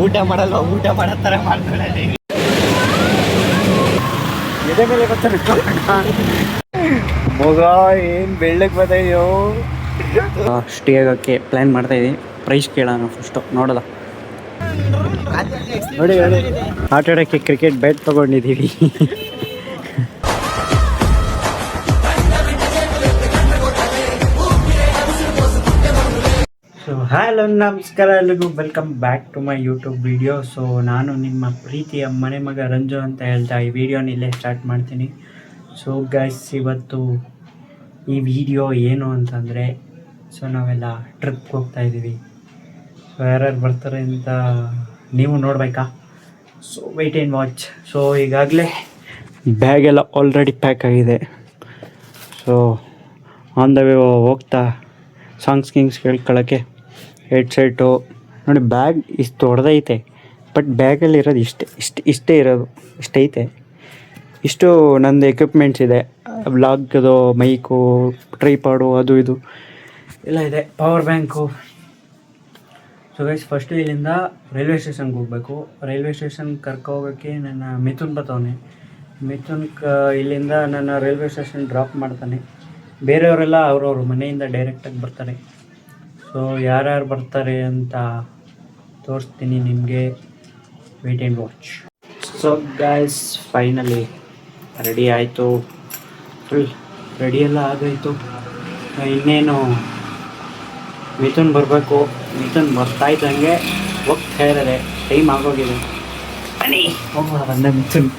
ಊಟ ಮಾಡಲ್ಲ, ಊಟ ಮಾಡತ್ತರ ಮಾಡ್ತಾಳೆ ಎದೆ ಮೇಲೆ ಮಗ ಏನು ಬೆಳ್ಳಕ್ಕೆ ಬರ್ತಾಯಿದ್ಯೋ. ಸ್ಟೇ ಆಗೋಕ್ಕೆ ಪ್ಲ್ಯಾನ್ ಮಾಡ್ತಾಯಿದ್ದೀನಿ. ಪ್ರೈಸ್ ಕೇಳೋಣ ಫಸ್ಟು, ನೋಡೋದ ನೋಡಿ ನೋಡಿ. ಆಟ ಆಡೋಕ್ಕೆ ಕ್ರಿಕೆಟ್ ಬ್ಯಾಟ್ ತೊಗೊಂಡಿದ್ದೀವಿ. ಸೊ ಹಲೋ ನಮಸ್ಕಾರ ಎಲ್ರಿಗೂ, welcome back to my YouTube video. So ನಾನು ನಿಮ್ಮ ಪ್ರೀತಿಯ ಮನೆ ಮಗ ರಂಜು ಅಂತ ಹೇಳ್ತಾ ಈ ವಿಡಿಯೋನ ಇಲ್ಲೇ ಸ್ಟಾರ್ಟ್ ಮಾಡ್ತೀನಿ. ಸೊ ಗೈಸ್, ಇವತ್ತು ಈ ವಿಡಿಯೋ ಏನು ಅಂತಂದರೆ, ಸೊ ನಾವೆಲ್ಲ ಟ್ರಿಪ್ಗೆ ಹೋಗ್ತಾಯಿದ್ದೀವಿ. ಸೊ ಯಾರ್ಯಾರು ಬರ್ತಾರೆ ಅಂತ ನೀವು ನೋಡಬೇಕಾ? So wait and watch. So ಈಗಾಗಲೇ ಬ್ಯಾಗೆಲ್ಲ ಆಲ್ರೆಡಿ ಪ್ಯಾಕ್ ಆಗಿದೆ. ಸೊ ಆನ್ ದ ವೇ ಹೋಗ್ತಾ ಸಾಂಗ್ಸ್ ಕೇಳ್ಕೊಳ್ಳೋಕ್ಕೆ ಹೆಡ್ಸೆಟ್ಟು ನೋಡಿ. ಬ್ಯಾಗ್ ಇಷ್ಟು ದೊಡ್ಡದೈತೆ, ಬಟ್ ಬ್ಯಾಗಲ್ಲಿರೋದು ಇಷ್ಟೇ ಇರೋದು, ಇಷ್ಟೈತೆ. ಇಷ್ಟು ನಂದು ಎಕ್ವಿಪ್ಮೆಂಟ್ಸ್ ಇದೆ. ವ್ಲಾಗ್ದು ಮೈಕು, ಟ್ರೈಪಾಡು, ಅದು ಇದು ಎಲ್ಲ ಇದೆ, power bank. So guys, first ಇಲ್ಲಿಂದ ರೈಲ್ವೆ ಸ್ಟೇಷನ್ಗೆ ಹೋಗಬೇಕು. ರೈಲ್ವೆ ಸ್ಟೇಷನ್ ಕರ್ಕೋಗೋಕ್ಕೆ ನನ್ನ ಮಿಥುನ್ ಬರ್ತಾವನೆ. ಇಲ್ಲಿಂದ ನನ್ನ ರೈಲ್ವೆ ಸ್ಟೇಷನ್ ಡ್ರಾಪ್ ಮಾಡ್ತಾನೆ. ಬೇರೆಯವರೆಲ್ಲ ಅವ್ರವ್ರ ಮನೆಯಿಂದ ಡೈರೆಕ್ಟಾಗಿ ಬರ್ತಾರೆ. ಸೊ ಯಾರ್ಯಾರು ಬರ್ತಾರೆ ಅಂತ ತೋರಿಸ್ತೀನಿ ನಿಮಗೆ, wait and watch. So guys, finally ready ಆಯಿತು, ಫುಲ್ ರೆಡಿ ಎಲ್ಲ ಆಗೋಯಿತು. ಇನ್ನೇನು ಮಿಥುನ್ ಬರಬೇಕು. ಮಿಥುನ್ ಬರ್ತಾಯಿದ್ದಂಗೆ ಹೋಗ್ತಾ ಇದ್ದಾರೆ, ಟೈಮ್ ಆಗೋಗಿದೆ. ಬನ್ನಿ ಹೋಗೋಣ. ಬಂದ Mithun.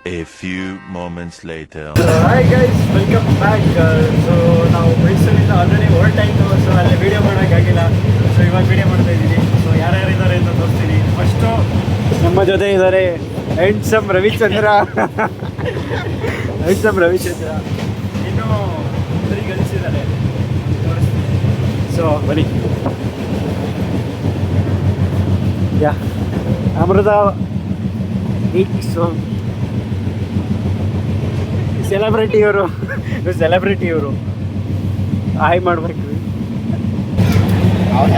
A few moments later. Hi guys, welcome back. So ನಾವು ಮೈಸೂರಿಂದ ಆಲ್ರೆಡಿ ಹೊರಟಾಯಿತು. ಸೊ ಅಲ್ಲಿ ವೀಡಿಯೋ ಮಾಡೋಕ್ಕಾಗಿಲ್ಲ. ಸೊ ಇವಾಗ ವೀಡಿಯೋ ಮಾಡ್ತಾ ಇದ್ದೀನಿ. ಸೊ ಯಾರ್ಯಾರಿದ್ದಾರೆ ಅಂತ ತೋರಿಸ್ತೀನಿ. ಫಸ್ಟು ನಮ್ಮ ಜೊತೆ ಇದ್ದಾರೆ ಹ್ಯಾಂಡ್ಸಮ್ ರವಿಚಂದ್ರ. ಇನ್ನೂ ಸರಿ ಗಳಿಸಿದ್ದಾರೆ, ತೋರಿಸ್ತೀನಿ. ಸೊ ಬನ್ನಿ. ಯಾ ಅಮೃತ ಸೆಲೆಬ್ರಿಟಿಯವರು ಹಾಯ್ ಮಾಡಬೇಕು.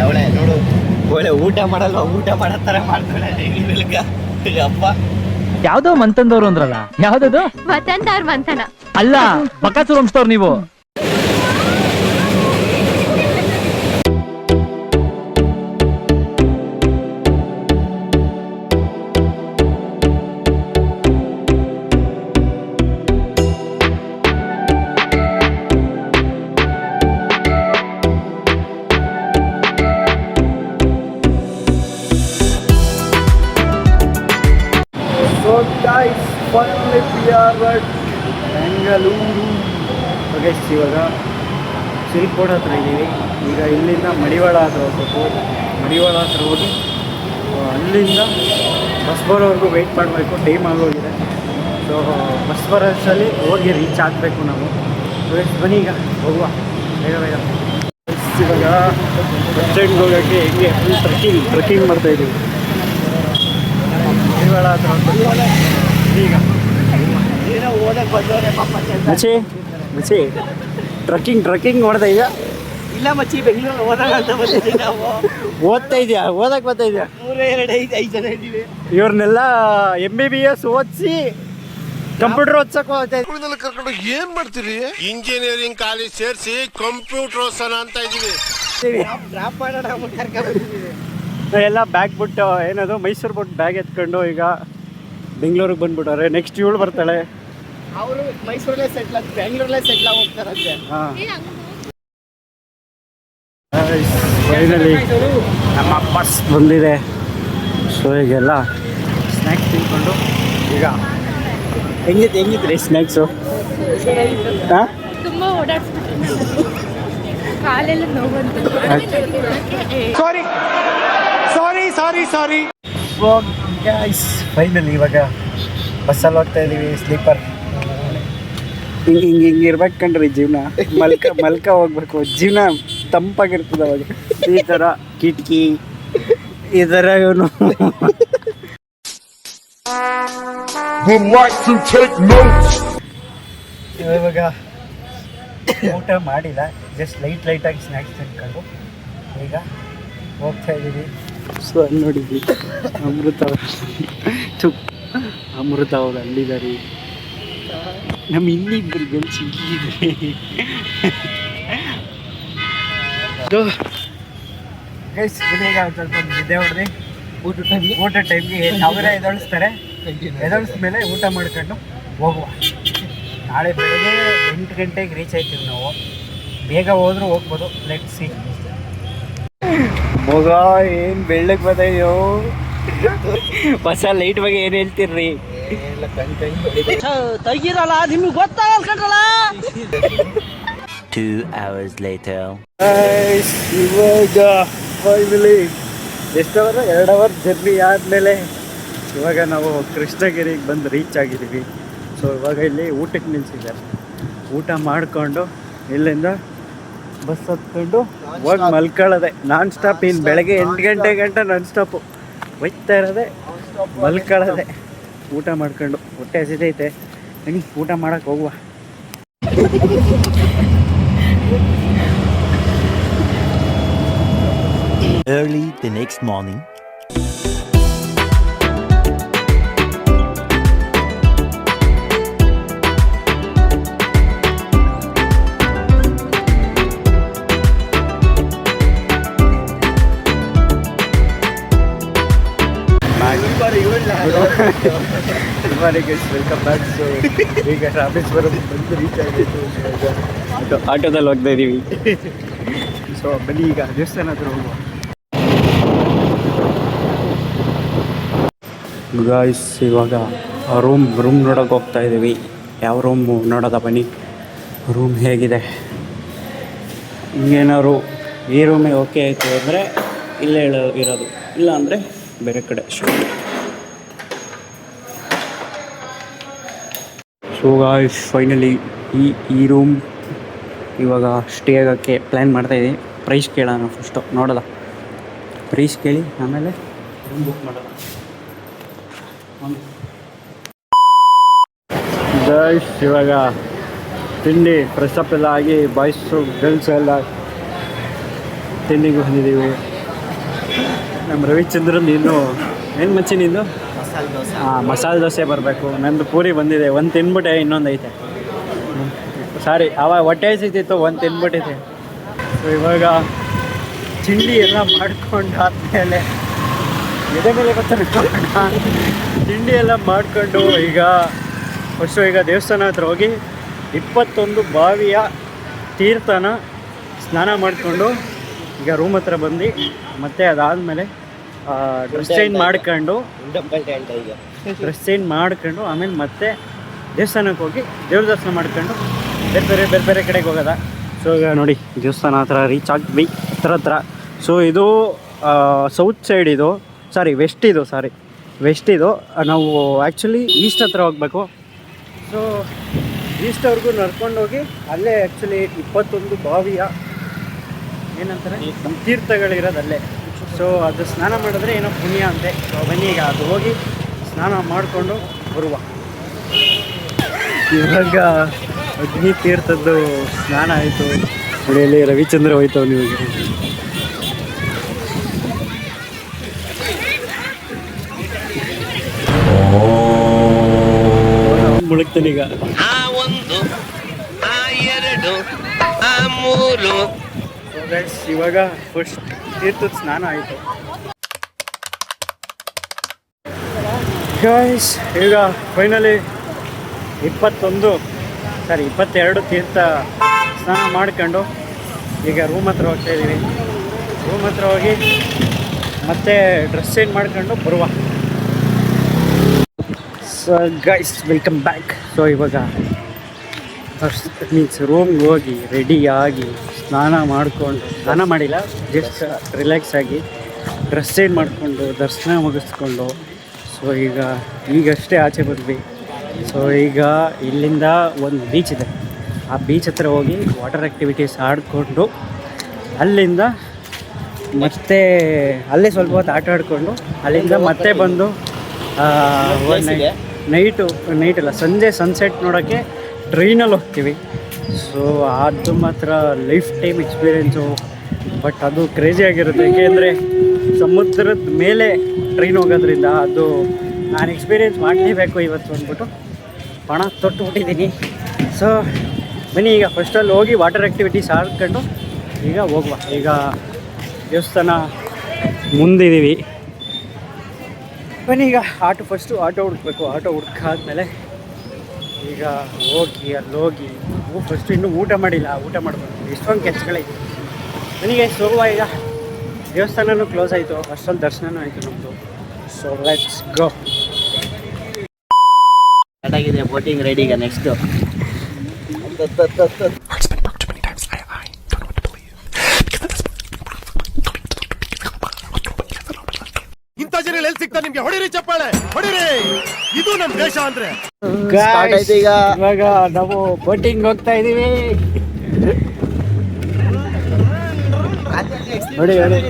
ಅವಳೆ ನೋಡು, ಒಳ್ಳೆ ಊಟ ಮಾಡಲ್ಲ, ಊಟ ಮಾಡತ್ತರ ಮಾಡ್ತಾಳೆ ಅಪ್ಪ. ಯಾವ್ದೋ ಮಂತಂದವ್ರು ಅಂದ್ರಲ್ಲ, ಯಾವ್ದದು ವತಂದವ್ರ ಮಂತನ ಅಲ್ಲ, ಬಕಾಸೂರ್ ವಂಶದವ್ರು ನೀವು. Guys, finally we are at Bengaluru. Guys, ಇವಾಗ ಸಿಲ್ಕೋಡ್ ಹತ್ರ ಇದ್ದೀವಿ. ಈಗ ಇಲ್ಲಿಂದ ಮಡಿವಾಳ ಹತ್ರ ಹೋಗ್ಬೇಕು. ಮಡಿವಾಳ ಹತ್ರ ಹೋಗಿ ಅಲ್ಲಿಂದ ಬಸ್ ಬರೋವರೆಗೂ ವೆಯ್ಟ್ ಮಾಡಬೇಕು. ಟೈಮ್ ಆಗೋಗಿದೆ. ಸೊ ಬಸ್ ಬರೋಷ್ಟರಲ್ಲಿ ಹೋಗಿ ರೀಚ್ ಆಗಬೇಕು ನಾವು. ಬನ್ನಿ ಈಗ ಹೋಗುವ, ಬೇಗ ಬೇಗ. ಇವಾಗ ಬಸ್ ಸ್ಟ್ಯಾಂಡ್ಗೆ ಹೋಗೋಕ್ಕೆ ಹೆಂಗೆ ಫುಲ್ ಟ್ರೆಕ್ಕಿಂಗ್ ಮಾಡ್ತಾಯಿದ್ದೀವಿ. ಮಡಿವಾಳ ಹತ್ರ ಈಗ ಮಚ್ಚಿ ಟ್ರಕ್ಕಿಂಗ್ ನೋಡ್ತಾ ಇದೆಯಾ? ಇಲ್ಲ ಮಚ್ಚಿ, ಬೆಂಗಳೂರು ಓದಾಗ ಅಂತ ಬಂದಿದ್ದೀವಿ ನಾವು. ಓದ್ತಾ ಇದೆಯಾ? ಓದಕ್ಕೆ ಬರ್ತಾ ಇದೆಯಾ? 5 ಜನ ಇದ್ದೀವಿ. ಇವ್ರನ್ನೆಲ್ಲ MBBS ಓದಿಸಿ ಕಂಪ್ಯೂಟರ್ ಓದ್ಸಕ್ಕೆ ಹೋಗ್ತಾ ಇದ್ದೀವಿ. ಕರ್ಕೊಂಡು ಏನ್ ಮಾಡ್ತೀರಿ? ಇಂಜಿನಿಯರಿಂಗ್ ಕಾಲೇಜ್ ಸೇರಿಸಿ ಕಂಪ್ಯೂಟರ್ ಓದ್ಸೋಣ ಅಂತ ಇದ್ದೀವಿ. ಡ್ರಾಪ್ ಮಾಡೋಣ ಕರ್ಕೊಂಡ್ಬಂದಿದ್ದೀವಿ. ಎಲ್ಲ ಬ್ಯಾಗ್ ಬಿಟ್ಟು, ಏನದು ಮೈಸೂರು ಬಿಟ್ಟು ಬ್ಯಾಗ್ ಎತ್ಕೊಂಡು ಈಗ ಬೆಂಗಳೂರಿಗೆ ಬಂದ್ಬಿಟ್ಟವ್ರೆ. ನೆಕ್ಸ್ಟ್ ಇವಳು ಬರ್ತಾಳೆ. ಅವರು ಮೈಸೂರಲ್ಲೇ ಸೆಟ್ಲ್, ಬೆಂಗಳೂರಲ್ಲೇ ಸೆಟ್ಲ್ ಹೋಗ್ತಾರಂತೆ. ಫೈನಲಿ ನಮ್ಮ ಬಸ್ ಬಂದಿದೆ. ಸೊ ಈಗೆಲ್ಲ ಸ್ನ್ಯಾಕ್ಸ್ ತಿನ್ಕೊಂಡು ಈಗ ಹೆಂಗಿದ್ರಿ ಸ್ನ್ಯಾಕ್ಸು? ಹಾಂ, ತುಂಬ ಓಡಾಡ್ಸ್ಬಿಟ್ಟು ಕಾಲೆಲ್ಲ ನೋವು. ಸಾರಿ. ಗೈಸ್, ಫೈನಲಿ ಇವಾಗ ಬಸ್ಸಲ್ಲಿ ಹೋಗ್ತಾ ಇದ್ದೀವಿ. ಸ್ಲೀಪರ್. ಹಿಂಗೆ ಇರ್ಬೇಕು ಕಣ್ರಿ ಜೀವನ. ಮಲ್ಕ ಹೋಗ್ಬೇಕು. ಜೀವನ ತಂಪಾಗಿರ್ತದೆ ಅವಾಗ. ಈ ಥರ ಕಿಟಕಿ, ಈ ಥರ ಇವನು ಇವಾಗ ಊಟ ಮಾಡಿಲ್ಲ, ಜಸ್ಟ್ ಲೈಟಾಗಿ ಸ್ನ್ಯಾಕ್ಸ್ ತಿನ್ಕೊಂಡು ಈಗ ಹೋಗ್ತಾ ಇದ್ದೀವಿ. ಸೊ ಅಲ್ಲಿ ನೋಡಿದ್ವಿ ಅಮೃತ ಅಮೃತ ಅವ್ರು ಅಲ್ಲಿದ್ದಾರೆ. ನಮ್ಮ ಇನ್ನಿಬ್ಬರು ಗೆಲ್ಸಿ ಇಲ್ಲಿದ್ದಾರೆ. ಈಗ ಸ್ವಲ್ಪ ನಿದ್ದೆ ಹೊಡೆದು ಊಟ ಟೈಮ್ಗೆ ಅವರೇ ಎದಳಿಸ್ತಾರೆ. ಎದಳಿಸ್ಮೇಲೆ ಊಟ ಮಾಡ್ಕೊಂಡು ಹೋಗುವ. ನಾಳೆ ಬೆಳಗ್ಗೆ 8 ಗಂಟೆಗೆ ರೀಚ್ ಆಯ್ತೀವಿ ನಾವು. ಬೇಗ ಹೋದ್ರೂ ಹೋಗ್ಬೋದು. Let's see. ಮಗ ಏನು ಬೆಳ್ಳಕ್ಕೆ ಬದೆಯೋ. ಹೊಸ ಲೈಟ್ ಬಗ್ಗೆ ಏನು ಹೇಳ್ತೀರ್ರಿ? ತೆಗಿರಲ್ಲ ನಿಮ್ಗೆ ಗೊತ್ತಾಗಲ್ಲ ಕಣ್ರಲ್ಲ. 2 hours later. ಇವಾಗ ಫೈನಲಿ ಎಷ್ಟು ಅವರ್ 2 ಅವರ್ ಜರ್ನಿ ಆದಮೇಲೆ ಇವಾಗ ನಾವು ಕೃಷ್ಣಗಿರಿಗೆ ಬಂದು ರೀಚ್ ಆಗಿದ್ದೀವಿ. ಸೊ ಇವಾಗ ಇಲ್ಲಿ ಊಟಕ್ಕೆ ನಿಲ್ಸಿದ್ದಾರೆ. ಊಟ ಮಾಡಿಕೊಂಡು ಇಲ್ಲಿಂದ ಬಸ್ ಹತ್ಕೊಂಡು ಹೋಗಿ ಮಲ್ಕೊಳ್ಳೋದೆ ನಾನ್ ಸ್ಟಾಪ್. ಇನ್ನು ಬೆಳಗ್ಗೆ 8 ಗಂಟೆ ಗಂಟೆ ನಾನ್ ಸ್ಟಾಪು ಒಯ್ತಾ ಇರೋದೆ, ಮಲ್ಕೊಳ್ಳೋದೆ. ಊಟ ಮಾಡ್ಕೊಂಡು ಹೊಟ್ಟೆ ಹಸಿದೈತೆ. ಬನ್ನಿ ಊಟ ಮಾಡೋಕ್ಕೆ ಹೋಗುವ. Early the next morning. Welcome back. So ಈಗ ರಾಮೇಶ್ವರಂ ಬಂದು ರೀಚ್ ಆಗಿತ್ತು. ಆಟೋದಲ್ಲಿ ಹೋಗ್ತಾ ಇದ್ದೀವಿ. ಸೊ ಬನ್ನಿ ಈಗ ದೇವಸ್ಥಾನ ಹತ್ರ ಹೋಗುವ. ಗಾಯ್ಸ್ ಇವಾಗ ರೂಮ್ ನೋಡೋಕೆ ಹೋಗ್ತಾ ಇದ್ದೀವಿ. ಯಾವ ರೂಮ್ ನೋಡೋದ ಬನ್ನಿ. ರೂಮ್ ಹೇಗಿದೆ, ಹಿಂಗೇನಾದ್ರು ಈ ರೂಮೇ ಓಕೆ ಆಯಿತು ಅಂದರೆ ಇಲ್ಲೇ ಇರೋದು, ಇಲ್ಲ ಅಂದರೆ ಬೇರೆ ಕಡೆ. ಸೊ ಗಾಯ್ಸ್ ಫೈನಲಿ ಈ ರೂಮ್ ಇವಾಗ ಸ್ಟೇ ಆಗೋಕ್ಕೆ ಪ್ಲ್ಯಾನ್ ಮಾಡ್ತಾಯಿದ್ದೀನಿ. ಪ್ರೈಸ್ ಕೇಳೋಣ ಫಸ್ಟು. ನೋಡೋದ ಪ್ರೈಸ್ ಕೇಳಿ ಆಮೇಲೆ ರೂಮ್ ಬುಕ್ ಮಾಡೋಣ. ಗಾಯ್ಸ್ ಇವಾಗ ತಿಂಡಿ ಫ್ರೆಶ್ ಅಪ್ ಎಲ್ಲ ಆಗಿ ಬಾಯ್ಸು ಗರ್ಲ್ಸು ಎಲ್ಲ ತಿಂಡಿಗೆ ಬಂದಿದ್ದೀವಿ. ನಮ್ಮ ರವಿಚಂದ್ರನ್ ಇನ್ನೂ ಏನು ಮಚ್ಚಿ ನಿಂದು ಮಸಾಲೆ ದೋಸೆ ಬರಬೇಕು. ನಂದು ಪೂರಿ ಬಂದಿದೆ. ಒಂದು ತಿನ್ಬಿಟ್ಟೆ, ಇನ್ನೊಂದು ಐತೆ. ಸಾರಿ ಅವಾಗ ಹೊಟ್ಟೆ ಹಸಿತಿತ್ತು, ಒಂದು ತಿನ್ಬಿಟ್ಟಿದೆ. ಸೊ ಇವಾಗ ತಿಂಡಿ ಎಲ್ಲ ಮಾಡ್ಕೊಂಡಾದ್ಮೇಲೆ ಎದೆ ಮೇಲೆ ತಿಂಡಿ ಎಲ್ಲ ಮಾಡಿಕೊಂಡು ಈಗ ದೇವಸ್ಥಾನ ಹತ್ರ ಹೋಗಿ 21 ಬಾವಿಯ ತೀರ್ಥನ ಸ್ನಾನ ಮಾಡಿಕೊಂಡು ಈಗ ರೂಮ್ ಹತ್ರ ಬಂದು ಮತ್ತೆ ಅದಾದಮೇಲೆ ಡ್ರೆಸ್ ಚೇಂಜ್ ಮಾಡ್ಕೊಂಡು ಆಮೇಲೆ ಮತ್ತೆ ದೇವಸ್ಥಾನಕ್ಕೆ ಹೋಗಿ ದೇವ್ರ ದರ್ಶನ ಮಾಡ್ಕೊಂಡು ಬೇರೆ ಕಡೆಗೆ ಹೋಗೋದ. ಸೊ ಈಗ ನೋಡಿ ದೇವಸ್ಥಾನ ಹತ್ರ ರೀಚ್ ಆಗಿದ್ವಿ ಹತ್ರ. ಸೊ ಇದು ಸೌತ್ ಸೈಡ್ ಇದು, ವೆಸ್ಟ್ ಇದು. ನಾವು ಆ್ಯಕ್ಚುಲಿ ಈಸ್ಟ್ ಹತ್ರ ಹೋಗಬೇಕು. ಸೊ ಈಸ್ಟ್ವರೆಗೂ ನಡ್ಕೊಂಡು ಹೋಗಿ ಅಲ್ಲೇ ಆ್ಯಕ್ಚುಲಿ 21 ಬಾವಿಯ ಏನಂತಾರೆ ತೀರ್ಥಗಳಿರೋದು ಅಲ್ಲೇ. ಸೊ ಅದು ಸ್ನಾನ ಮಾಡಿದ್ರೆ ಏನೋ ಪುಣ್ಯ ಅಂತೆ. ಸೊ ಬನ್ನಿ ಈಗ ಅದು ಹೋಗಿ ಸ್ನಾನ ಮಾಡಿಕೊಂಡು ಬರುವ. ಇವಾಗ ಅಗ್ನಿ ತೀರ್ಥದ್ದು ಸ್ನಾನ ಆಯಿತು. ಇಲ್ಲಿ ರವಿಚಂದ್ರ ಹೋಯ್ತವ ನಿಮಗೆ. ಮುಳುಗ್ತಾನೀಗ. ಇವಾಗ ಫಸ್ಟ್ ತೀರ್ಥದ ಸ್ನಾನ ಆಯಿತು. ಗೈಸ್ ಈಗ ಫೈನಲಿ 22 ತೀರ್ಥ ಸ್ನಾನ ಮಾಡ್ಕೊಂಡು ಈಗ ರೂಮ್ ಹತ್ರ ಹೋಗ್ತಾ ಇದ್ದೀವಿ. ರೂಮ್ ಹತ್ರ ಹೋಗಿ ಮತ್ತೆ ಡ್ರೆಸ್ ಚೇಂಜ್ ಮಾಡ್ಕೊಂಡು ಬರುವ. So guys welcome back. So ಇವಾಗ ರೂಮ್ಗೆ ಹೋಗಿ ರೆಡಿಯಾಗಿ ಸ್ನಾನ ಮಾಡಿಲ್ಲ, ಜಸ್ಟ್ ರಿಲ್ಯಾಕ್ಸ್ ಆಗಿ ಡ್ರೆಸ್ ಚೇಂಜ್ ಮಾಡಿಕೊಂಡು ದರ್ಶನ ಮುಗಿಸ್ಕೊಂಡು ಸೊ ಈಗಷ್ಟೇ ಆಚೆ ಬಂದ್ವಿ. ಸೊ ಈಗ ಇಲ್ಲಿಂದ ಒಂದು ಬೀಚ್ ಇದೆ, ಆ ಬೀಚ್ ಹತ್ರ ಹೋಗಿ ವಾಟರ್ ಆ್ಯಕ್ಟಿವಿಟೀಸ್ ಆಡಿಕೊಂಡು ಅಲ್ಲಿಂದ ಮತ್ತೆ ಅಲ್ಲೇ ಸ್ವಲ್ಪ ಹೊತ್ತು ಆಟ ಆಡಿಕೊಂಡು ಅಲ್ಲಿಂದ ಮತ್ತೆ ಬಂದು ನೈಟಲ್ಲ ಸಂಜೆ ಸನ್ಸೆಟ್ ನೋಡೋಕ್ಕೆ ಟ್ರೈನಲ್ಲಿ ಹೋಗ್ತೀವಿ. ಸೊ ಅದು ಮಾತ್ರ ಲೈಫ್ ಟೈಮ್ ಎಕ್ಸ್ಪೀರಿಯೆನ್ಸು. ಬಟ್ ಅದು ಕ್ರೇಜಿ ಆಗಿರುತ್ತೆ, ಏಕೆಂದರೆ ಸಮುದ್ರದ ಮೇಲೆ ಟ್ರೈನ್ ಹೋಗೋದ್ರಿಂದ ಅದು ನಾನು ಎಕ್ಸ್ಪೀರಿಯೆನ್ಸ್ ಮಾಡಲೇಬೇಕು ಇವತ್ತು ಅಂದ್ಬಿಟ್ಟು ಪಣ ತೊಟ್ಟುಬಿಟ್ಟಿದ್ದೀನಿ. ಸೊ ಬನ್ನಿ ಈಗ ಫಸ್ಟಲ್ಲಿ ಹೋಗಿ ವಾಟರ್ ಆ್ಯಕ್ಟಿವಿಟೀಸ್ ಆಡ್ಕೊಂಡು ಈಗ ಹೋಗುವ. ಈಗ ದೇವಸ್ಥಾನ ಮುಂದಿದ್ದೀವಿ. ಬನ್ನಿ ಈಗ ಫಸ್ಟು ಆಟೋ ಹುಡುಕ್ಬೇಕು. ಆಟೋ ಹುಡ್ಕಾದ್ಮೇಲೆ ಈಗ ಅಲ್ಲಿ ಹೋಗಿ ಫಸ್ಟು ಇನ್ನೂ ಊಟ ಮಾಡಿಲ್ಲ, ಊಟ ಮಾಡಬೇಕು. ಎಷ್ಟೊಂದು ಕೆಲಸಗಳೈತೆ. ನನಗೆ ಹೋಗುವ. ಈಗ ದೇವಸ್ಥಾನನೂ ಕ್ಲೋಸ್ ಆಯಿತು, ಅಷ್ಟೊಂದು ದರ್ಶನನೂ ಆಯಿತು ನಮ್ಮದು. So let's go. ಸ್ಟಾರ್ಟಾಗಿದೆ ಬೋಟಿಂಗ್ ರೆಡಿ. ಈಗ ನೆಕ್ಸ್ಟು ಇಂಥ ಜನ ಎಲ್ಲಿ ಸಿಗ್ತಾರೆ ನಿಮ್ಗೆ? ಹೊಡಿರಿ ಚಪ್ಪಾಳೆ, ಹೊಡಿರಿ. ಇದು ನಮ್ಮ ದೇಶ ಅಂದ್ರೆ. ಸ್ಟಾರ್ಟ್ ಆಯ್ತು ಈಗ. ಇವಾಗ ನಾವು ಬೋಟಿಂಗ್ ಹೋಗ್ತಾ ಇದ್ದೀವಿ. ನೋಡಿ ನೋಡಿ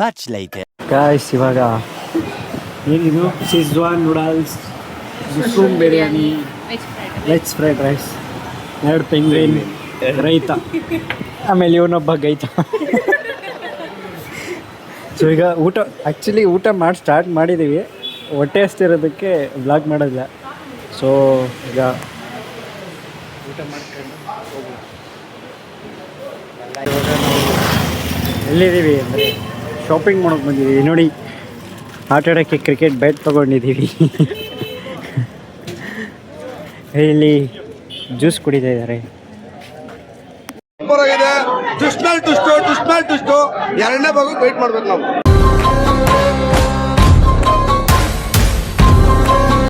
much later. ಗಾಯ್ಸ್, ಇವಾಗ ಏನಿದು schezwan noodles, mushroom biryani, veg fried rice, 2 penguin, ರೈತ, ಆಮೇಲೆ ಇವನೊಬ್ಬ ಗೈತ. ಸೊ ಈಗ ಊಟ ಮಾಡಿ ಸ್ಟಾರ್ಟ್ ಮಾಡಿದ್ದೀವಿ. ಹೊಟ್ಟೆ ಅಷ್ಟಿರೋದಕ್ಕೆ ವ್ಲಾಗ್ ಮಾಡೋದಿಲ್ಲ. ಸೊ ಈಗ ಊಟ ಮಾಡ್ಕೊಂಡು ಹೋಗುವ. ಇವಾಗ ನಾವು ಎಲ್ಲಿದ್ದೀವಿ ಅಂದರೆ ಶಾಪಿಂಗ್ ಮಾಡೋಕೆ ಬಂದಿದ್ದೀವಿ. ನೋಡಿ, ಆಟ ಆಡೋಕ್ಕೆ ಕ್ರಿಕೆಟ್ ಬ್ಯಾಟ್ ತೊಗೊಂಡಿದ್ದೀವಿ. ಇಲ್ಲಿ ಜ್ಯೂಸ್ ಕುಡಿತಾ ಇದ್ದಾರೆ. ಟುಸ್ಟ್ ಮೇಲೆ ಟುಸ್ಟು ಎರಡನೇ ಭಾಗಕ್ಕೆ ವೆಯ್ಟ್ ಮಾಡ್ಬೇಕು ನಾವು.